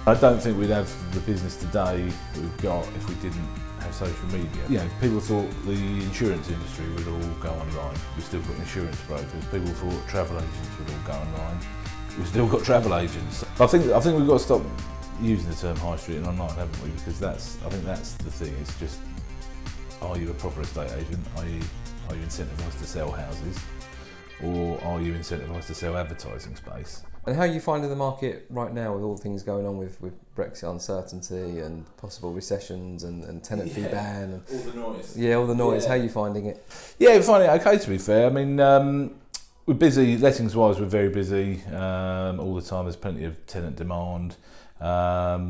I don't think we'd have the business today that we've got if we didn't have social media. You know, people thought the insurance industry would all go online. We've still got insurance brokers. People thought travel agents would all go online. We've still got travel agents. I think we've got to stop using the term high street and online, haven't we? Because I think that's the thing. It's just, are you a proper estate agent? Are you incentivised to sell houses? Or are you incentivised to sell advertising space? And how are you finding the market right now with all the things going on with Brexit uncertainty and possible recessions and tenant fee ban? And, all the noise. Yeah, all the noise. Yeah. How are you finding it? Yeah, we're finding it okay, to be fair. I mean, we're busy, lettings-wise we're very busy all the time. There's plenty of tenant demand. I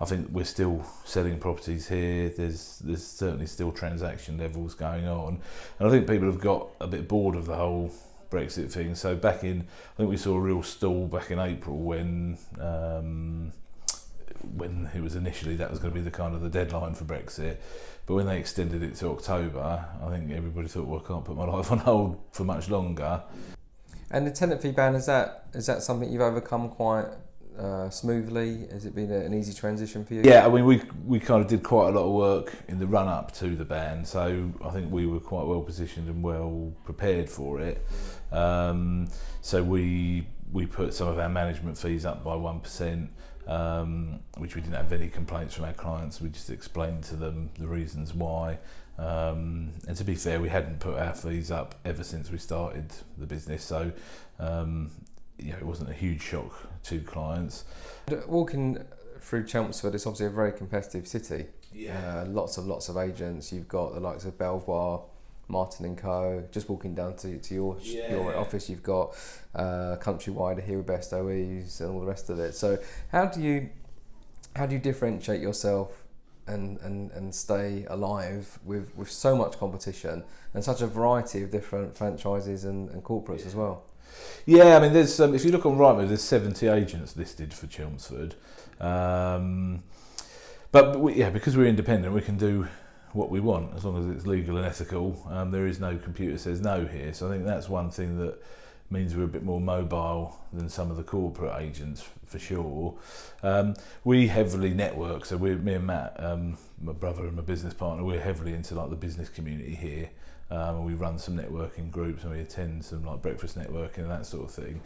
think we're still selling properties here. There's certainly still transaction levels going on. And I think people have got a bit bored of the whole Brexit thing. So I think we saw a real stall back in April when it was initially that was going to be the deadline for Brexit. But when they extended it to October, I think everybody thought, well, I can't put my life on hold for much longer. And the tenant fee ban, is that something you've overcome quite smoothly? Has it been an easy transition for you? Yeah, I mean, we kind of did quite a lot of work in the run up to the ban, so I think we were quite well positioned and well prepared for it. So we put some of our management fees up by 1%, which we didn't have any complaints from our clients. We just explained to them the reasons why. And to be fair, we hadn't put our fees up ever since we started the business, so it wasn't a huge shock to clients. Walking through Chelmsford, it's obviously a very competitive city. Yeah. Lots of agents. You've got the likes of Belvoir, Martin & Co. Just walking down to your office, you've got Countrywide here with Best OEs and all the rest of it. So how do you differentiate yourself and stay alive with so much competition and such a variety of different franchises and corporates as well? Yeah, I mean, there's if you look on Rightmove, there's 70 agents listed for Chelmsford. Because we're independent, we can do what we want as long as it's legal and ethical. There is no computer says no here, so I think that's one thing that means we're a bit more mobile than some of the corporate agents for sure. We heavily network, so me and Matt, my brother and my business partner, we're heavily into the business community here. And we run some networking groups and we attend some breakfast networking and that sort of thing.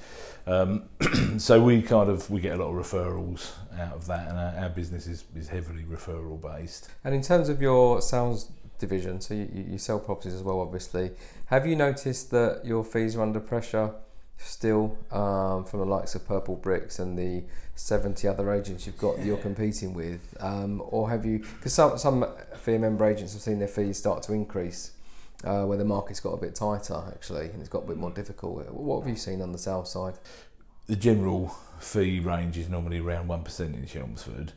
So we get a lot of referrals out of that, and our business is heavily referral based. And in terms of your sales division, so you sell properties as well, obviously. Have you noticed that your fees are under pressure still from the likes of Purple Bricks and the 70 other agents you've got that you're competing with? Or have you, because some fee member agents have seen their fees start to increase where the market's got a bit tighter actually and it's got a bit more difficult. What have you seen on the sales side? The general fee range is normally around 1% in Chelmsford,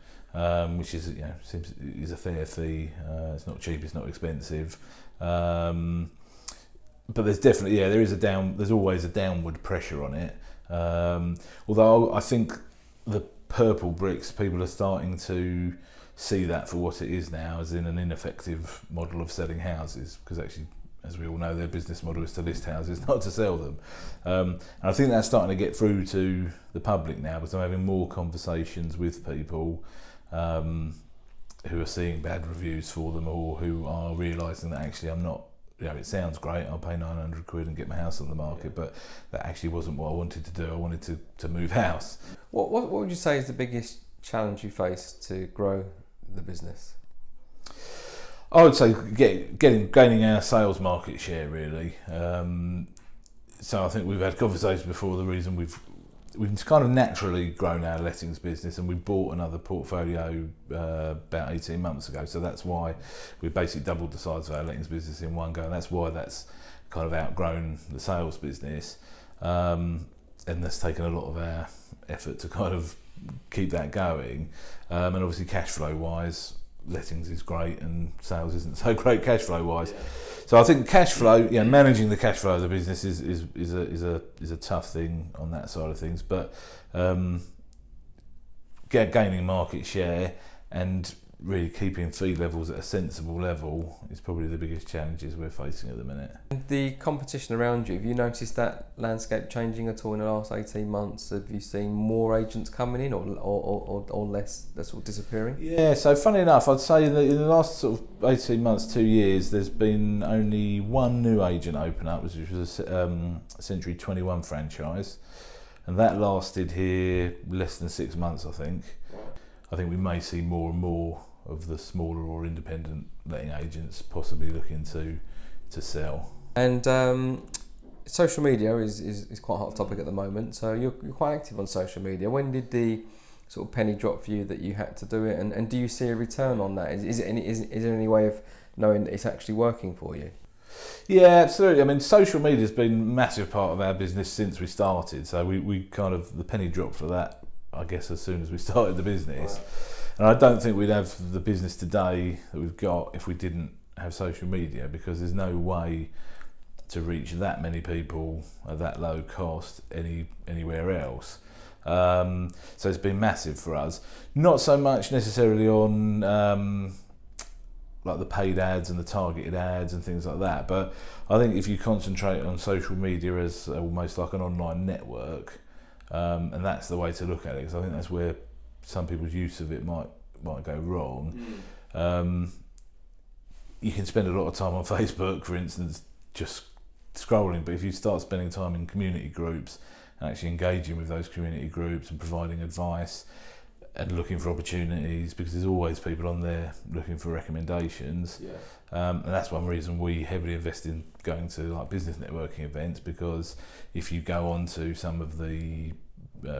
which is is a fair fee. It's not cheap, it's not expensive, but there's definitely there's always a downward pressure on it. Although I think the Purple Bricks, people are starting to see that for what it is now, as in an ineffective model of selling houses, because actually, as we all know, their business model is to list houses, not to sell them. And I think that's starting to get through to the public now, because I'm having more conversations with people who are seeing bad reviews for them, or who are realising that actually I'm not, it sounds great, I'll pay 900 quid and get my house on the market, but that actually wasn't what I wanted to do. I wanted to move house. What would you say is the biggest challenge you face to grow the business? I would say gaining our sales market share, really. So I think we've had conversations before. The reason we've kind of naturally grown our lettings business, and we bought another portfolio about 18 months ago. So that's why we basically doubled the size of our lettings business in one go, and that's why that's kind of outgrown the sales business. And that's taken a lot of our effort to kind of keep that going. And obviously cash flow wise, lettings is great and sales isn't so great cash flow wise. Yeah. So I think cash flow, managing the cash flow of the business is a tough thing on that side of things. But gaining market share and really keeping fee levels at a sensible level is probably the biggest challenges we're facing at the minute. The competition around you, have you noticed that landscape changing at all in the last 18 months? Have you seen more agents coming in or less that's all disappearing? Yeah, so funny enough, I'd say that in the last sort of 18 months, 2 years, there's been only one new agent open up, which was a Century 21 franchise, and that lasted here less than 6 months, I think. I think we may see more and more of the smaller or independent letting agents possibly looking to sell. And social media is quite a hot topic at the moment, so you're quite active on social media. When did the sort of penny drop for you that you had to do it, and do you see a return on that? Is there any way of knowing that it's actually working for you? Yeah, absolutely. I mean, social media has been a massive part of our business since we started, so we kind of, the penny dropped for that, I guess, as soon as we started the business. Right. And I don't think we'd have the business today that we've got if we didn't have social media, because there's no way to reach that many people at that low cost anywhere else. So it's been massive for us. Not so much necessarily on like the paid ads and the targeted ads and things like that, but I think if you concentrate on social media as almost like an online network, and that's the way to look at it, because I think that's where some people's use of it might go wrong. You can spend a lot of time on Facebook, for instance, just scrolling, but if you start spending time in community groups and actually engaging with those community groups and providing advice and looking for opportunities, because there's always people on there looking for recommendations. And that's one reason we heavily invest in going to like business networking events, because if you go on to some of the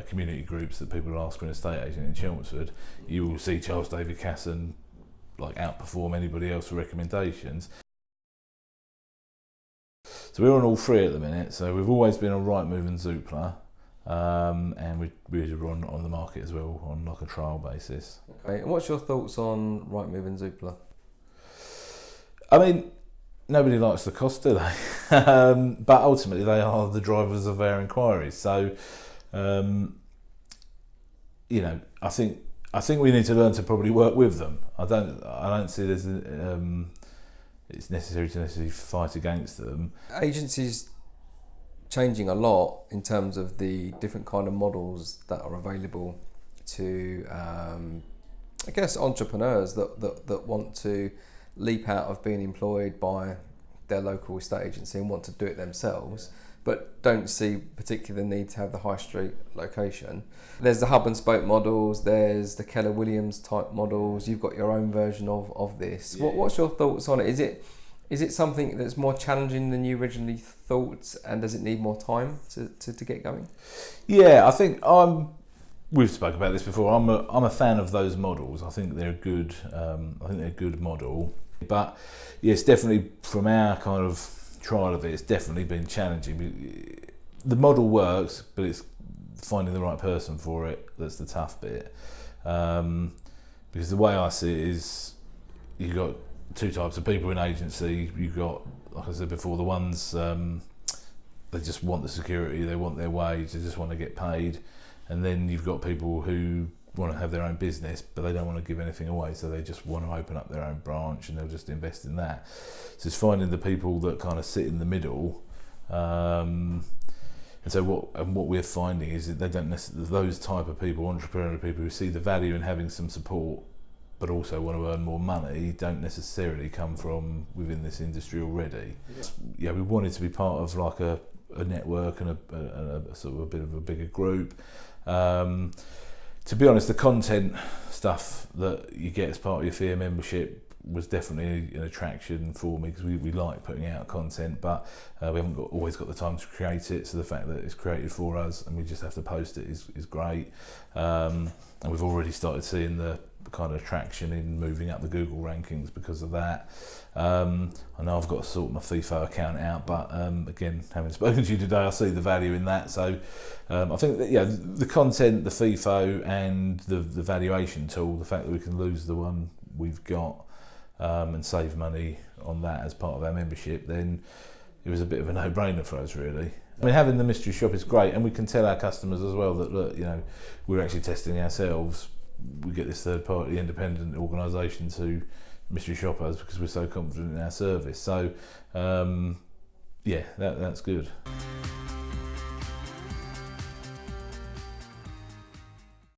community groups that people ask for an estate agent in Chelmsford, you will see Charles David Casson like outperform anybody else for recommendations. So we're on all three at the minute. So we've always been on Rightmove and Zoopla, and we're on the market as well on like a trial basis. Okay, and what's your thoughts on Rightmove and Zoopla? I mean, nobody likes the cost, do they? But ultimately they are the drivers of our inquiries. So, you know, I think we need to learn to probably work with them. I don't see there's it's necessary to necessarily fight against them. Agencies Changing a lot in terms of the different kind of models that are available to, I guess, entrepreneurs that want to leap out of being employed by their local estate agency and want to do it themselves, but don't see particular need to have the high street location. There's the hub and spoke models, there's the Keller Williams type models, you've got your own version of this. Yeah. What's your thoughts on it? Is it something that's more challenging than you originally thought, and does it need more time to get going? Yeah, I think we've spoken about this before. I'm a fan of those models. I think they're good. I think they're a good model. But yes, definitely from our kind of trial of it, it's definitely been challenging. The model works, but it's finding the right person for it that's the tough bit. Because the way I see it is, you've got two types of people in agency. You've got, like I said before, the ones they just want the security, they want their wage, they just want to get paid, and then you've got people who want to have their own business but they don't want to give anything away, so they just want to open up their own branch and they'll just invest in that. So it's finding the people that kind of sit in the middle, and so what we're finding is that they don't necessarily, those type of people, entrepreneurial people who see the value in having some support but also want to earn more money, don't necessarily come from within this industry already. Yeah, we wanted to be part of like a network and a sort of a bit of a bigger group. To be honest, the content stuff that you get as part of your FIA membership was definitely an attraction for me, because we like putting out content, but we haven't always got the time to create it. So the fact that it's created for us and we just have to post it is great. And we've already started seeing the kind of traction in moving up the Google rankings because of that. I know I've got to sort my FIFO account out, but again, having spoken to you today, I see the value in that. So I think that, yeah, the content, the FIFO and the valuation tool, the fact that we can lose the one we've got and save money on that as part of our membership, then it was a bit of a no-brainer for us, really. I mean, having the mystery shop is great, and we can tell our customers as well that, look, you know, we're actually testing ourselves we get this third party independent organisation to mystery shop us because we're so confident in our service. So yeah, that's good.